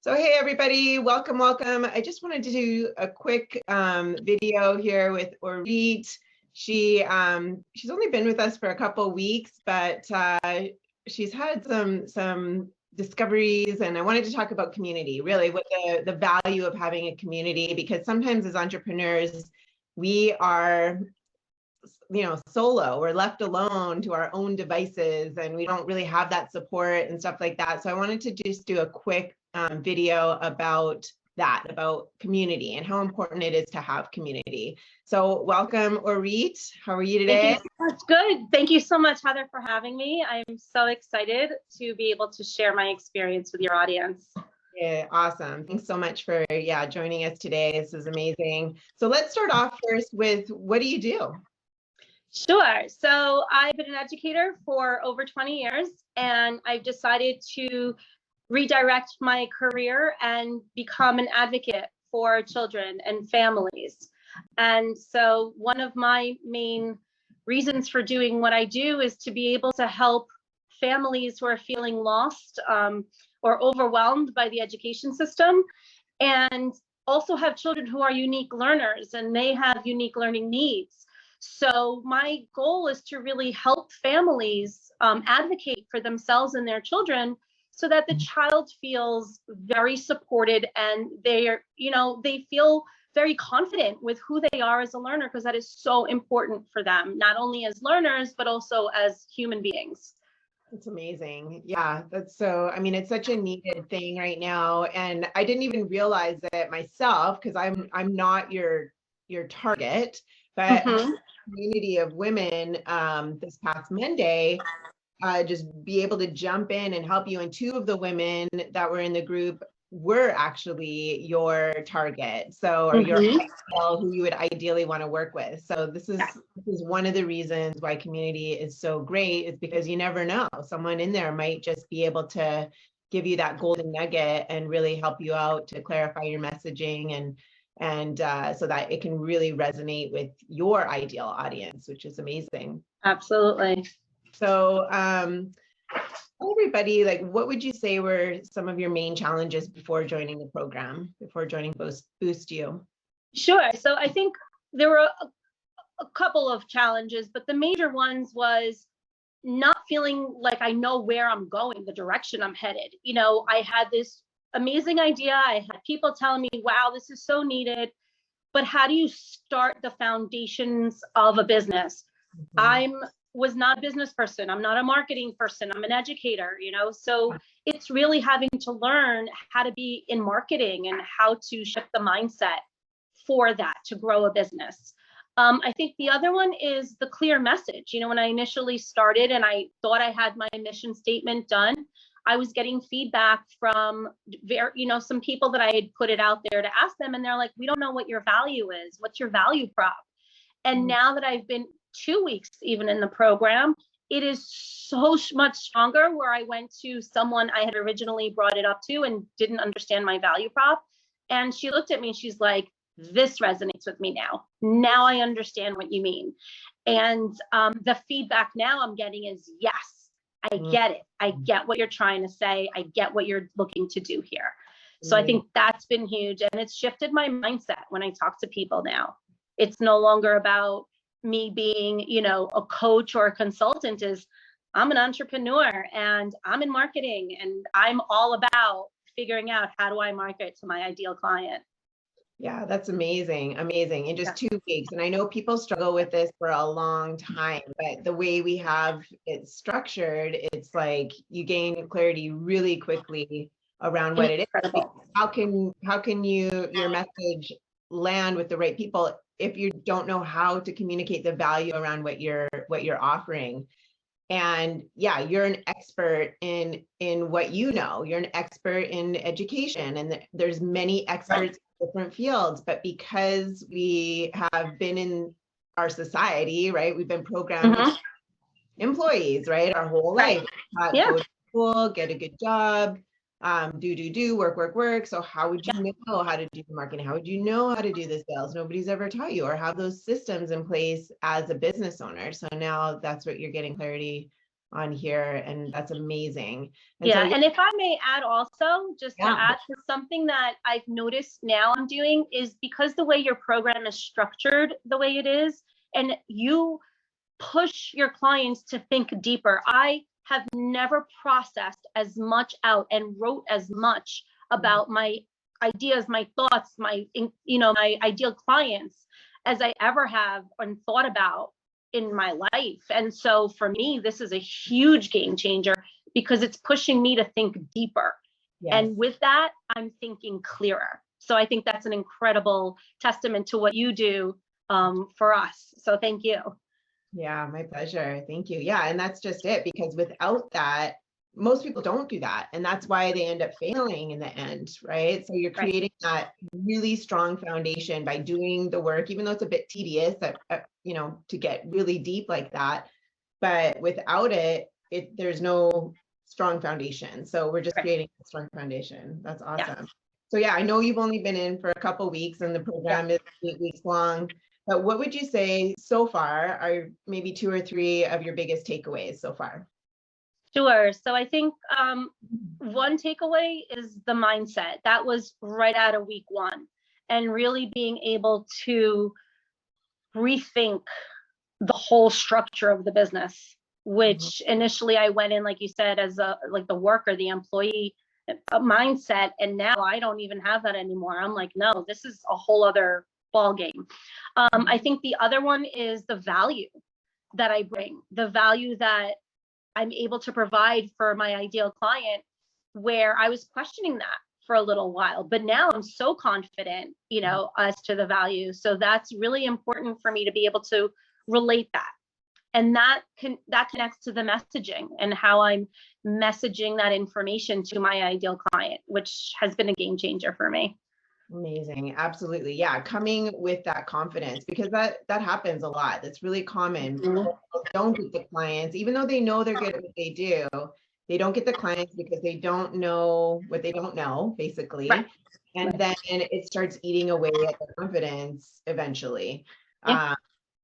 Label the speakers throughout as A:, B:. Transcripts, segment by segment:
A: So hey everybody, welcome. I just wanted to do a quick video here with Orit. She's only been with us for a couple weeks, but she's had some discoveries, and I wanted to talk about community, really what the value of having a community, because sometimes as entrepreneurs, we are solo, we're left alone to our own devices, and we don't really have that support and stuff like that. So I wanted to just do a quick video about that, about community and how important it is to have community. So welcome, Orit. How are you today?
B: That's good. Thank you so much, Heather, for having me. I'm so excited to be able to share my experience with your audience.
A: Yeah, awesome. Thanks so much for joining us today. This is amazing. So let's start off first with, what do you do?
B: Sure. So I've been an educator for over 20 years, and I've decided to redirect my career and become an advocate for children and families. And so one of my main reasons for doing what I do is to be able to help families who are feeling lost or overwhelmed by the education system, and also have children who are unique learners and they have unique learning needs. So my goal is to really help families advocate for themselves and their children, so that the child feels very supported and they feel very confident with who they are as a learner, because that is so important for them, not only as learners, but also as human beings.
A: It's amazing. Yeah, that's so, it's such a needed thing right now. And I didn't even realize that myself, because I'm not your target, but a community of women this past Monday, just be able to jump in and help you. And two of the women that were in the group were actually your target. So, or your ideal, who you would ideally want to work with. So this is one of the reasons why community is so great, is because you never know. Someone in there might just be able to give you that golden nugget and really help you out to clarify your messaging, and so that it can really resonate with your ideal audience, which is amazing.
B: Absolutely.
A: So everybody, what would you say were some of your main challenges before joining the program, before joining Boost You?
B: Sure. So I think there were a couple of challenges, but the major ones was not feeling like I know where I'm going, the direction I'm headed. I had this amazing idea. I had people telling me, wow, this is so needed. But how do you start the foundations of a business? I was not a business person. I'm not a marketing person. I'm an educator, so it's really having to learn how to be in marketing and how to shift the mindset for that to grow a business. I think the other one is the clear message. When I initially started and I thought I had my mission statement done, I was getting feedback from some people that I had put it out there to ask them, and they're like, we don't know what your value is. What's your value prop? And now that I've been 2 weeks even in the program, it is so much stronger, where I went to someone I had originally brought it up to and didn't understand my value prop. And she looked at me and she's like, this resonates with me now. Now I understand what you mean. And the feedback now I'm getting is, yes, I get it. I get what you're trying to say. I get what you're looking to do here. So I think that's been huge. And it's shifted my mindset when I talk to people now. It's no longer about me being, a coach or a consultant. I'm an entrepreneur and I'm in marketing, and I'm all about figuring out, how do I market to my ideal client?
A: Yeah, that's amazing. Amazing. In just 2 weeks. And I know people struggle with this for a long time, but the way we have it structured, it's like you gain clarity really quickly around what it is. How can your message land with the right people if you don't know how to communicate the value around what you're offering? And yeah, you're an expert in what you're an expert in education, and there's many experts in different fields, but because we have been in our society, right, we've been programmed employees, right, our whole life. Go to school, get a good job, do, work. So how would you know how to do the marketing? How would you know how to do the sales? Nobody's ever taught you, or have those systems in place as a business owner. So now that's what you're getting clarity on here, and that's amazing. And
B: Yeah,
A: so,
B: and if I may add also, just to
A: yeah,
B: add to something that I've noticed now I'm doing is because the way your program is structured the way it is, and you push your clients to think deeper. I have never processed as much out and wrote as much about my ideas, my thoughts, my ideal clients as I ever have and thought about in my life. And so for me, this is a huge game changer because it's pushing me to think deeper.
A: yes.
B: And with that, I'm thinking clearer. So I think that's an incredible testament to what you do for us. So thank you.
A: Yeah, my pleasure. Thank you. Yeah, and that's just it, because without that, most people don't do that. And that's why they end up failing in the end, right? So you're
B: Right.
A: creating that really strong foundation by doing the work, even though it's a bit tedious, to get really deep like that. But without it, there's no strong foundation. So we're just
B: Right.
A: creating a strong foundation. That's awesome.
B: Yes.
A: So yeah, I know you've only been in for a couple weeks and the program is 8 weeks long. But what would you say so far are maybe 2 or 3 of your biggest takeaways so far?
B: Sure. So I think one takeaway is the mindset. That was right out of week 1, and really being able to rethink the whole structure of the business, which initially I went in, like you said, as the worker, the employee mindset. And now I don't even have that anymore. I'm like, no, this is a whole other ball game. I think the other one is the value that I bring, the value that I'm able to provide for my ideal client, where I was questioning that for a little while, but now I'm so confident, as to the value. So that's really important for me to be able to relate that. And that connects to the messaging and how I'm messaging that information to my ideal client, which has been a game changer for me.
A: Amazing. Absolutely. Yeah. Coming with that confidence, because that happens a lot. That's really common. People don't get the clients, even though they know they're good at what they do. They don't get the clients because they don't know what they don't know, basically.
B: Right.
A: And then it starts eating away at their confidence eventually.
B: Yeah.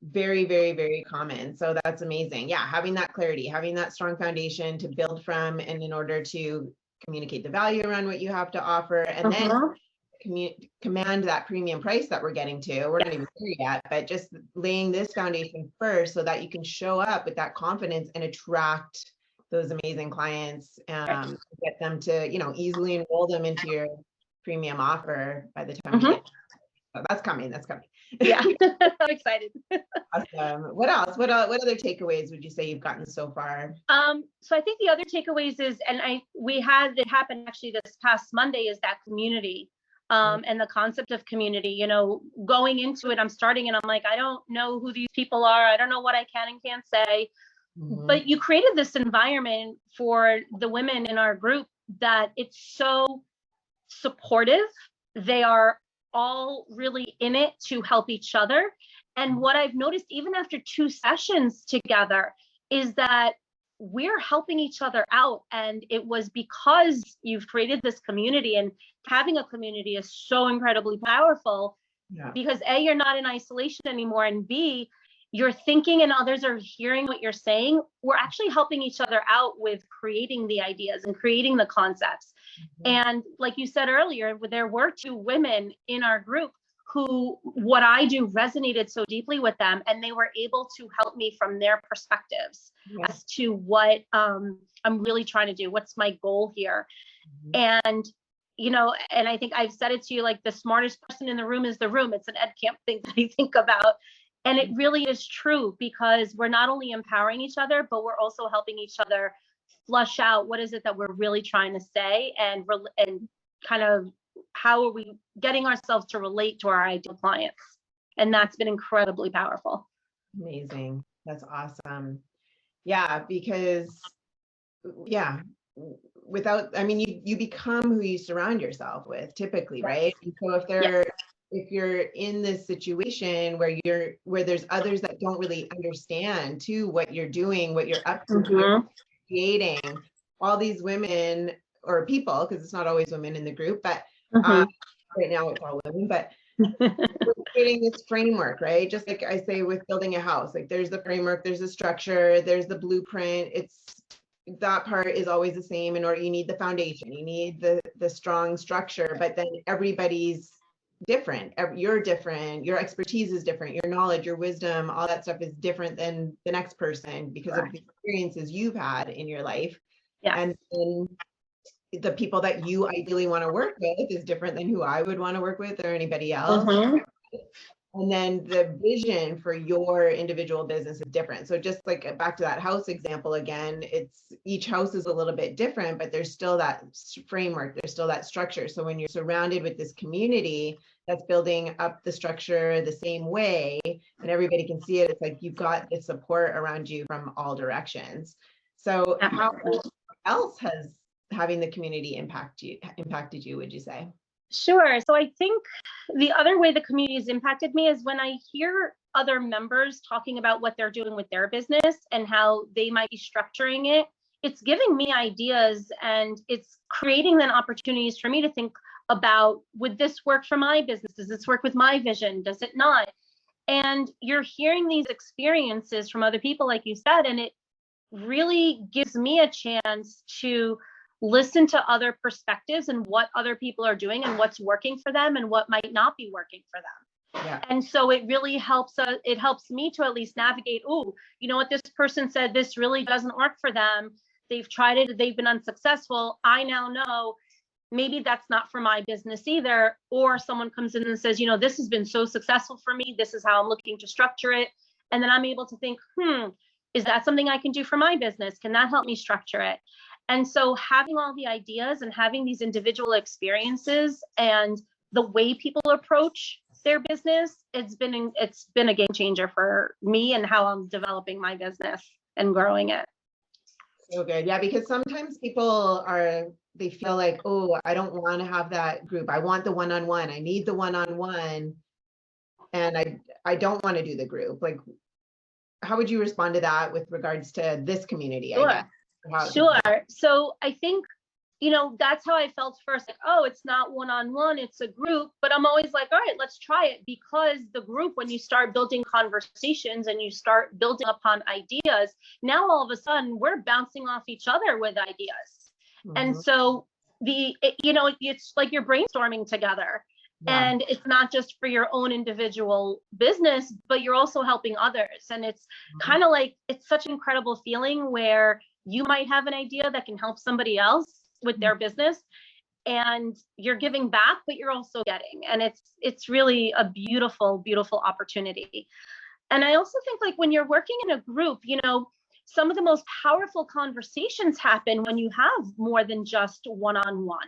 A: Very, very, very common. So that's amazing. Yeah. Having that clarity, having that strong foundation to build from, and in order to communicate the value around what you have to offer, and then command that premium price that we're getting to. We're not even there yet, but just laying this foundation first so that you can show up with that confidence and attract those amazing clients, get them to, easily enroll them into your premium offer by the time you get. So that's coming. That's coming.
B: Yeah, I'm excited.
A: Awesome. What else? What other takeaways would you say you've gotten so far?
B: So I think the other takeaways is, and we had it happen actually this past Monday, is that community. And the concept of community, going into it, I'm starting and I'm like, I don't know who these people are. I don't know what I can and can't say. But you created this environment for the women in our group that it's so supportive. They are all really in it to help each other. And what I've noticed, even after 2 sessions together, is that we're helping each other out. And it was because you've created this community, and having a community is so incredibly powerful, because A, you're not in isolation anymore, and B, you're thinking and others are hearing what you're saying. We're actually helping each other out with creating the ideas and creating the concepts. And like you said earlier, there were 2 women in our group who what I do resonated so deeply with them, and they were able to help me from their perspectives as to what I'm really trying to do. What's my goal here? And, and I think I've said it to you, like, the smartest person in the room is the room. It's an Ed Camp thing that I think about. And it really is true, because we're not only empowering each other, but we're also helping each other flush out what is it that we're really trying to say, and kind of how are we getting ourselves to relate to our ideal clients. And that's been incredibly powerful.
A: Amazing. That's awesome. Yeah, because without, you become who you surround yourself with typically, right? And so if you're in this situation where there's others that don't really understand too what you're doing, what you're up to, you're creating, all these women or people, because it's not always women in the group, but right now it's all women, but we're creating this framework, right? Just like I say with building a house, like there's the framework, there's the structure, there's the blueprint. It's that part is always the same. In order, you need the foundation, you need the strong structure, but then everybody's different. You're different, your expertise is different, your knowledge, your wisdom, all that stuff is different than the next person because of the experiences you've had in your life.
B: Yeah.
A: And then the people that you ideally want to work with is different than who I would want to work with or anybody else. And then the vision for your individual business is different. So just like back to that house example again, it's each house is a little bit different, but there's still that framework, there's still that structure. So when you're surrounded with this community that's building up the structure the same way and everybody can see it, it's like you've got the support around you from all directions. So how else has having the community impacted you, would you say?
B: Sure. So I think the other way the community has impacted me is when I hear other members talking about what they're doing with their business and how they might be structuring it. It's giving me ideas and it's creating then opportunities for me to think about, would this work for my business? Does this work with my vision? Does it not? And you're hearing these experiences from other people, like you said, and it really gives me a chance to listen to other perspectives and what other people are doing and what's working for them and what might not be working for them.
A: Yeah.
B: And so it really helps it helps me to at least navigate, oh, you know what, this person said this really doesn't work for them. They've tried it, they've been unsuccessful. I now know maybe that's not for my business either. Or someone comes in and says, you know, this has been so successful for me. This is how I'm looking to structure it. And then I'm able to think, is that something I can do for my business? Can that help me structure it? And so having all the ideas and having these individual experiences and the way people approach their business, it's been a game changer for me and how I'm developing my business and growing it.
A: So good. Yeah, because sometimes people they feel like, oh, I don't want to have that group. I want the one-on-one. I need the one-on-one. And I don't want to do the group. Like, how would you respond to that with regards to this community?
B: Sure.
A: I guess?
B: Sure. So I think, you know, that's how I felt first. Like, oh, it's not one-on-one, it's a group. But I'm always like, all right, let's try it. Because the group, when you start building conversations and you start building upon ideas, now all of a sudden we're bouncing off each other with ideas. And so it's like you're brainstorming together. Yeah. And it's not just for your own individual business, but you're also helping others. And it's kind of like, it's such an incredible feeling where you might have an idea that can help somebody else with their business and you're giving back, but you're also getting, and it's really a beautiful, beautiful opportunity. And I also think, like, when you're working in a group, you know, some of the most powerful conversations happen when you have more than just one-on-one.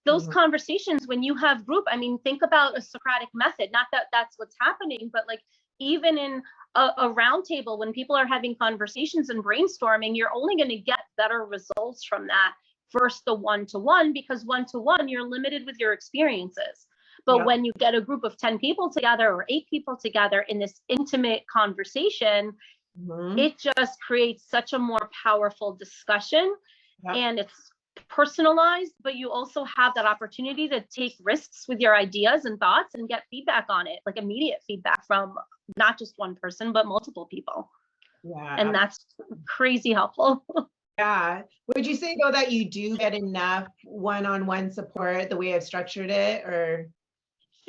B: Those conversations, when you have group, I mean, think about a Socratic method, not that that's what's happening, but like even in a round table, when people are having conversations and brainstorming, you're only going to get better results from that versus the one-to-one, because one-to-one, you're limited with your experiences. But when you get a group of 10 people together or 8 people together in this intimate conversation, it just creates such a more powerful discussion. And it's personalized, but you also have that opportunity to take risks with your ideas and thoughts and get feedback on it, like immediate feedback from not just one person, but multiple people. Yeah. And that's crazy helpful.
A: Yeah. Would you say though that you do get enough one-on-one support the way I've structured it, or?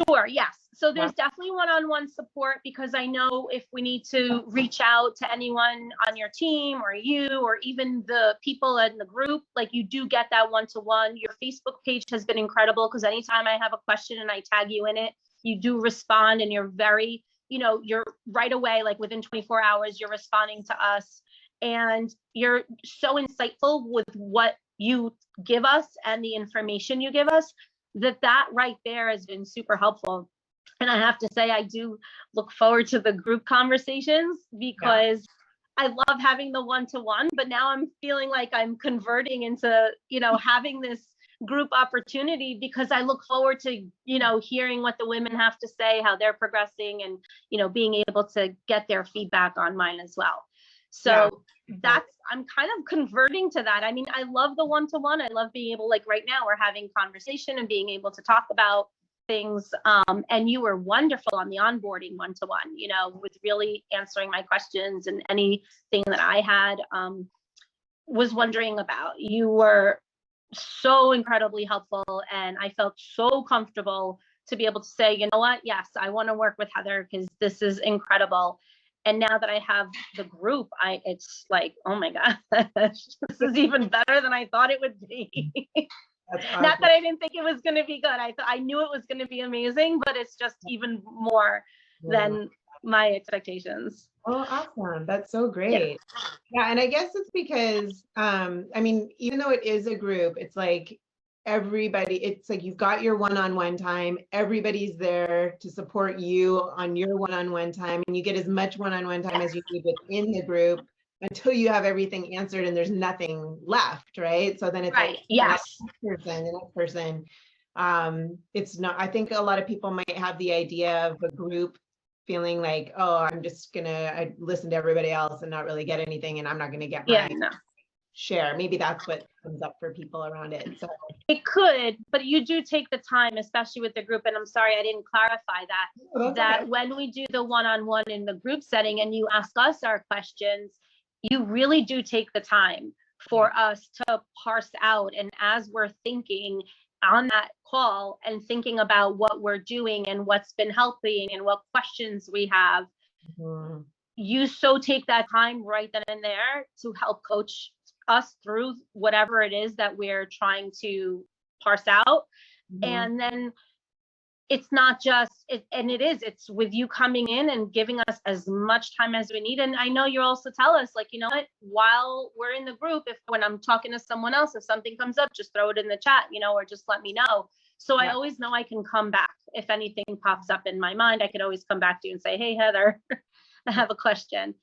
B: Sure, yes. So there's definitely one-on-one support, because I know if we need to reach out to anyone on your team or you, or even the people in the group, like you do get that one-to-one. Your Facebook page has been incredible, because anytime I have a question and I tag you in it, you do respond, and you're very, you know, you're right away, like within 24 hours, you're responding to us, and you're so insightful with what you give us and the information you give us, that right there has been super helpful. And I have to say, I do look forward to the group conversations, because I love having the one-to-one, but now I'm feeling like I'm converting into, you know, having this group opportunity, because I look forward to, you know, hearing what the women have to say, how they're progressing, and, you know, being able to get their feedback on mine as well. So I'm kind of converting to that. I mean, I love the one-to-one. I love being able, like right now, we're having conversation and being able to talk about things. And you were wonderful on the onboarding one-to-one, with really answering my questions and anything that I had was wondering about. You were so incredibly helpful, and I felt so comfortable to be able to say, you know what, yes, I want to work with Heather because this is incredible. And now that I have the group, it's like, oh my gosh, this is even better than I thought it would be.
A: That's awesome.
B: Not that I didn't think it was going to be good. I knew it was going to be amazing, but it's just even more than my expectations.
A: Oh, awesome. That's so great. Yeah. And I guess it's because, I mean, even though it is a group, it's like it's like you've got your one-on-one time, everybody's there to support you on your one-on-one time, and you get as much one-on-one time as you need within the group until you have everything answered and there's nothing left, right? So then it's
B: right.
A: Like
B: yes,
A: the next person. It's not, I think a lot of people might have the idea of a group feeling like, oh, I'm just I listen to everybody else and not really get anything, and I'm not gonna get my share. Maybe that's what comes up for people around it. So
B: it could, but you do take the time, especially with the group. And I'm sorry, I didn't clarify that, okay, when we do the one-on-one in the group setting and you ask us our questions, you really do take the time for us to parse out. And as we're thinking on that call and thinking about what we're doing and what's been helping and what questions we have, you so take that time right then and there to help coach us through whatever it is that we're trying to parse out. And then it's not just it's with you coming in and giving us as much time as we need. And I know you also tell us, like, you know what, while we're in the group, when I'm talking to someone else, if something comes up, just throw it in the chat, or just let me know. So I always know I can come back. If anything pops up in my mind, I could always come back to you and say, hey, Heather, I have a question.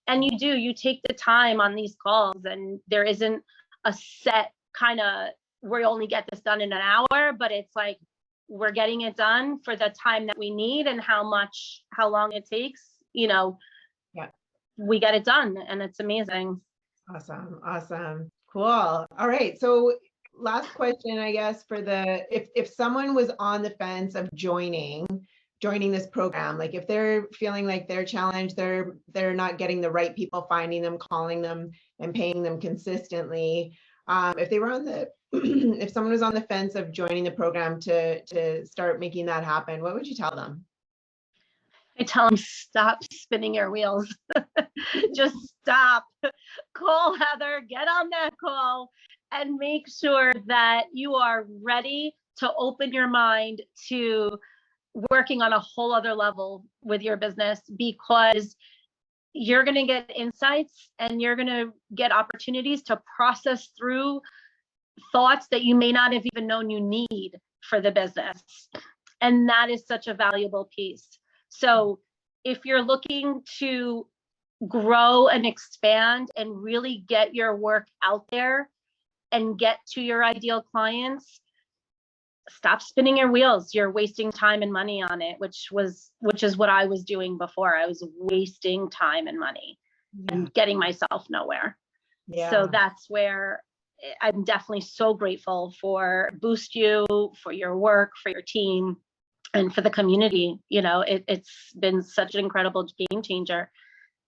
B: And you take the time on these calls, and there isn't a set kind of, we only get this done in an hour, but it's like, we're getting it done for the time that we need, and how long it takes, we get it done, and it's amazing.
A: Awesome. Cool. All right. So last question, I guess, for if someone was on the fence of joining this program, like if they're feeling like they're challenged, they're not getting the right people, finding them, calling them, and paying them consistently. If they were if someone was on the fence of joining the program to start making that happen, what would you tell them?
B: I tell them, stop spinning your wheels. Just stop. Call Heather, get on that call, and make sure that you are ready to open your mind to working on a whole other level with your business, because you're going to get insights and you're going to get opportunities to process through thoughts that you may not have even known you need for the business. And that is such a valuable piece. So if you're looking to grow and expand and really get your work out there and get to your ideal clients, stop spinning your wheels. You're wasting time and money on it, which is what I was doing before. I was wasting time and money and getting myself nowhere. So that's where I'm definitely so grateful for Boost You, for your work, for your team, and for the community. It's been such an incredible game changer.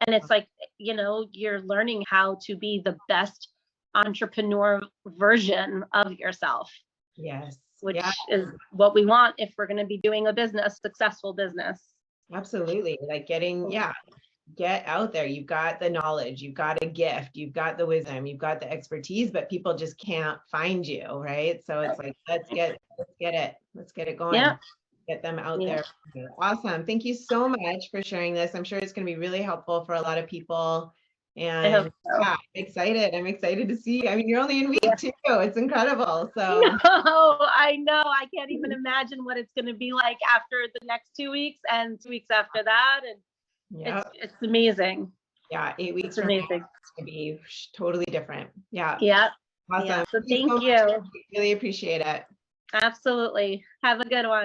B: And it's like, you're learning how to be the best entrepreneur version of yourself.
A: Yes.
B: Which is what we want if we're going to be doing a successful business.
A: Absolutely. Like get out there. You've got the knowledge, you've got a gift, you've got the wisdom, you've got the expertise, but people just can't find you, right? So it's like, let's get it going.
B: Yeah.
A: Get them out there. Awesome. Thank you so much for sharing this. I'm sure it's going to be really helpful for a lot of people. And
B: I hope so.
A: I'm excited to see. I mean, you're only in week 2. It's incredible. So
B: I know. I can't even imagine what it's going to be like after the next 2 weeks and 2 weeks after that. And it's amazing.
A: 8 weeks.
B: It's amazing.
A: It's going to be totally different. Yeah.
B: Awesome.
A: Yeah.
B: So thank you.
A: Really appreciate it.
B: Absolutely. Have a good one.